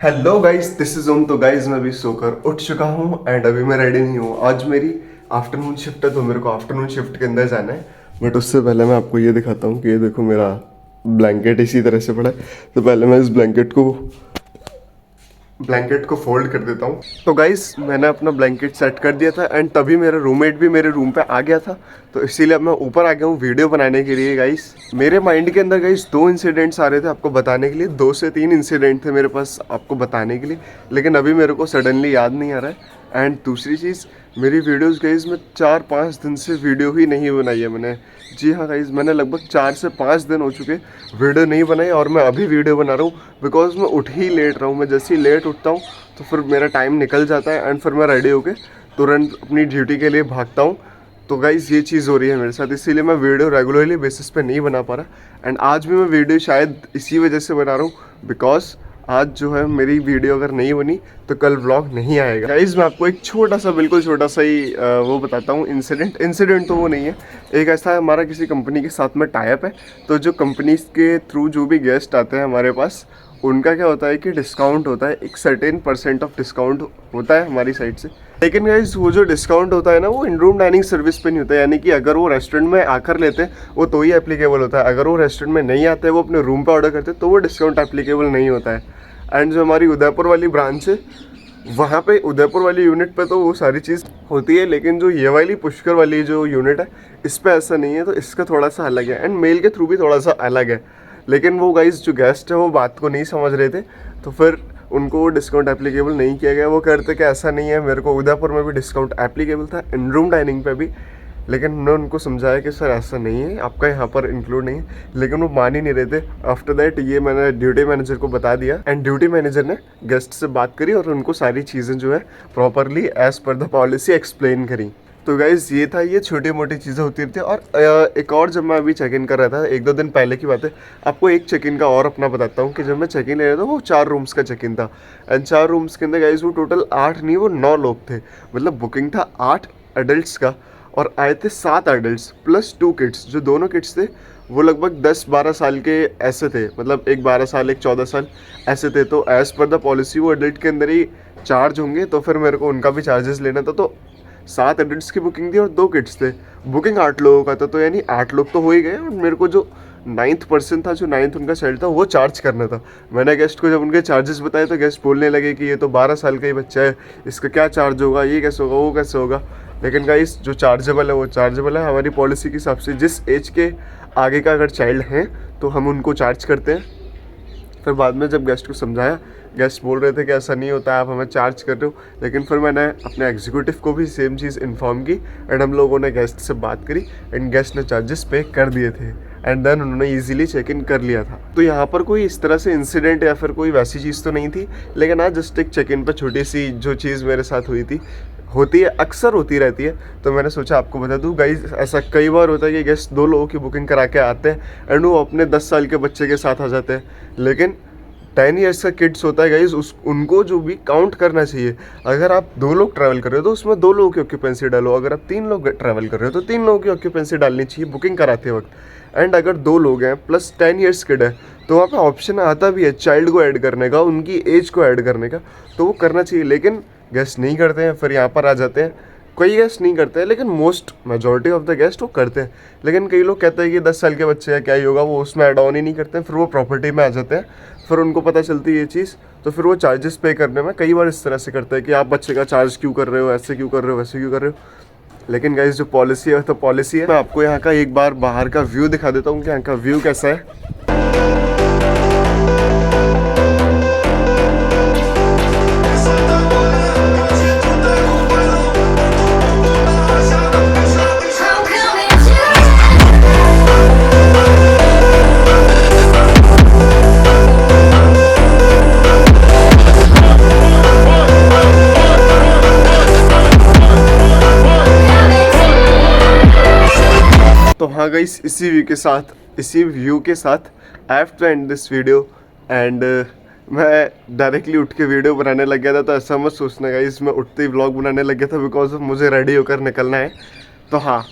Hello guys, this is ओम। तो guys मैं अभी सोकर उठ चुका हूँ एंड अभी मैं रेडी नहीं हूँ। आज मेरी आफ्टरनून शिफ्ट है तो मेरे को आफ्टरनून शिफ्ट के अंदर जाना है। बट उससे पहले मैं आपको ये दिखाता हूँ कि ये देखो मेरा ब्लैंकेट इसी तरह से पड़ा है। तो पहले मैं इस ब्लैंकेट को फोल्ड कर देता हूँ। तो गाइस मैंने अपना ब्लैंकेट सेट कर दिया था एंड तभी मेरा रूममेट भी मेरे रूम पे आ गया था। तो इसीलिए अब मैं ऊपर आ गया हूँ वीडियो बनाने के लिए। गाइस मेरे माइंड के अंदर गाइस दो इंसिडेंट्स आ रहे थे आपको बताने के लिए, 2 से 3 इंसिडेंट थे मेरे पास आपको बताने के लिए, लेकिन अभी मेरे को सडनली याद नहीं आ रहा है। एंड दूसरी चीज़, मेरी वीडियोस गाइज में 4-5 दिन से वीडियो ही नहीं बनाई है मैंने। जी हाँ गाइज, मैंने लगभग 4 से 5 दिन हो चुके वीडियो नहीं बनाई और मैं अभी वीडियो बना रहा हूँ बिकॉज मैं उठ ही लेट रहा हूँ। मैं जैसे ही लेट उठता हूँ तो फिर मेरा टाइम निकल जाता है एंड फिर मैं रेडी होके तुरंत अपनी ड्यूटी के लिए भागता हूँ। तो गाइज़ ये चीज़ हो रही है मेरे साथ, इसीलिए मैं वीडियो रेगुलरली बेसिस पे नहीं बना पा रहा। एंड आज भी मैं वीडियो शायद इसी वजह से बना रहा हूँ बिकॉज आज जो है मेरी वीडियो अगर नहीं बनी तो कल व्लॉग नहीं आएगा। गाइस मैं आपको एक छोटा सा, बिल्कुल छोटा सा ही वो बताता हूँ इंसिडेंट तो वो नहीं है। एक ऐसा हमारा किसी कंपनी के साथ में टाई अप है। तो जो कंपनी के थ्रू जो भी गेस्ट आते हैं हमारे पास, उनका क्या होता है कि डिस्काउंट होता है, एक सर्टेन % ऑफ डिस्काउंट होता है हमारी साइड से। लेकिन गाइस वो जो डिस्काउंट होता है ना, वो इन रूम डाइनिंग सर्विस पे नहीं होता है। यानी कि अगर वो रेस्टोरेंट में आकर लेते हैं वो तो ही एप्लीकेबल होता है। अगर वो रेस्टोरेंट में नहीं आते, वो अपने रूम पे ऑर्डर करते तो वो डिस्काउंट एप्लीकेबल नहीं होता है। एंड जो हमारी उदयपुर वाली ब्रांच है, वहाँ पे उदयपुर वाली यूनिट पे तो वो सारी चीज़ होती है, लेकिन जो ये वाली पुष्कर वाली जो यूनिट है इस पे ऐसा नहीं है। तो इसका थोड़ा सा अलग है एंड मेल के थ्रू भी थोड़ा सा अलग है। लेकिन वो गाइस जो गेस्ट है वो बात को नहीं समझ रहे थे, तो फिर उनको डिस्काउंट एप्लीकेबल नहीं किया गया। वो कहते कि ऐसा नहीं है, मेरे को उदयपुर में भी डिस्काउंट एप्लीकेबल था, इन रूम डाइनिंग पे भी। लेकिन मैंने उनको समझाया कि सर ऐसा नहीं है, आपका यहाँ पर इंक्लूड नहीं है, लेकिन वो मान ही नहीं रहे थे। आफ्टर दैट ये मैंने ड्यूटी मैनेजर को बता दिया एंड ड्यूटी मैनेजर ने गेस्ट से बात करी और उनको सारी चीज़ें जो है properly as per the policy explain करी। तो गाइज ये था, ये छोटी मोटी चीज़ें होती रहती है। और एक और, जब मैं अभी चेक इन कर रहा था 1-2 दिन पहले की बात है, आपको एक चेक इन का और अपना बताता हूँ कि जब मैं चेक इन ले रहा था वो 4 रूम्स का चेक इन था। एंड 4 रूम्स के अंदर गाइज वो टोटल 8 नहीं, वो 9 लोग थे। मतलब बुकिंग था 8 एडल्ट्स का और आए थे 7 एडल्ट्स प्लस 2 किड्स। जो दोनों किड्स थे वो लगभग 10-12 साल के ऐसे थे, मतलब एक 12 साल एक 14 साल ऐसे थे। तो एज़ पर द पॉलिसी वो एडल्ट के अंदर ही चार्ज होंगे, तो फिर मेरे को उनका भी चार्जेस लेना था। तो 7 एडल्ट्स की बुकिंग थी और 2 किड्स थे। बुकिंग 8 लोगों का था, तो यानी 8 लोग तो हो ही गए और मेरे को जो 9th पर्सन था, जो 9th उनका चाइल्ड था, वो चार्ज करना था। मैंने गेस्ट को जब उनके चार्जेस बताए तो गेस्ट बोलने लगे कि ये तो 12 साल का ही बच्चा है, इसका क्या चार्ज होगा, ये कैसे होगा, वो कैसे होगा। लेकिन गाइस जो चार्जेबल है वो चार्जेबल है हमारी पॉलिसी के हिसाब से। जिस एज के आगे का अगर चाइल्ड है तो हम उनको चार्ज करते हैं। फिर बाद में जब गेस्ट को समझाया, गेस्ट बोल रहे थे कि ऐसा नहीं होता है, आप हमें चार्ज कर रहे हो। लेकिन फिर मैंने अपने एग्जीक्यूटिव को भी सेम चीज़ इन्फॉर्म की एंड हम लोगों ने गेस्ट से बात करी एंड गेस्ट ने चार्जेस पे कर दिए थे एंड देन उन्होंने ईजिली चेक इन कर लिया था। तो यहाँ पर कोई इस तरह से इंसिडेंट या फिर कोई वैसी चीज़ तो नहीं थी, लेकिन आज जस्ट एक चेक इन पर छोटी सी जो चीज़ मेरे साथ हुई थी, होती है, अक्सर होती रहती है, तो मैंने सोचा आपको बता दूं। गाइस ऐसा कई बार होता है कि गेस्ट 2 लोगों की बुकिंग करा के आते हैं एंड वो अपने 10 साल के बच्चे के साथ आ जाते हैं। लेकिन 10 ईयर्स का किड्स होता है गाइस, उनको जो भी काउंट करना चाहिए। अगर आप 2 लोग ट्रैवल कर रहे हो तो उसमें 2 लोगों की ऑक्यूपेंसी डालो। अगर आप 3 लोग ट्रैवल कर रहे हो तो 3 लोगों की ऑक्यूपेंसी डालनी चाहिए बुकिंग कराते वक्त। एंड अगर 2 लोग हैं प्लस 10 ईयर्स किड है तो वहाँ पे ऑप्शन आता भी है चाइल्ड को ऐड करने का, उनकी एज को ऐड करने का, तो वो करना चाहिए। लेकिन गेस्ट नहीं करते हैं, फिर यहाँ पर आ जाते हैं। कई गेस्ट नहीं करते हैं, लेकिन most majority of the guest वो करते हैं। लेकिन कई लोग कहते हैं कि 10 साल के बच्चे हैं, क्या ही होगा, वो उसमें ऐड ऑन ही नहीं करते हैं। फिर वो प्रॉपर्टी में आ जाते हैं, फिर उनको पता चलती है ये चीज़, तो फिर वो चार्जेस पे करने में कई बार इस तरह से करते हैं कि आप बच्चे का चार्ज क्यों कर रहे हो, ऐसे क्यों कर रहे हो, वैसे क्यों कर रहे हो। लेकिन गाइस जो पॉलिसी है तो पॉलिसी है। मैं आपको यहाँ का एक बार बाहर का व्यू दिखा देता हूँ कि यहाँ का व्यू कैसा है। तो हाँ गाइस, इसी व्यू के साथ I have to end this video and मैं डायरेक्टली उठ के वीडियो बनाने लग गया था। तो ऐसा मत सोचना गाइस मैं उठते ही व्लॉग बनाने लग गया था, बिकॉज मुझे रेडी होकर निकलना है। तो हाँ,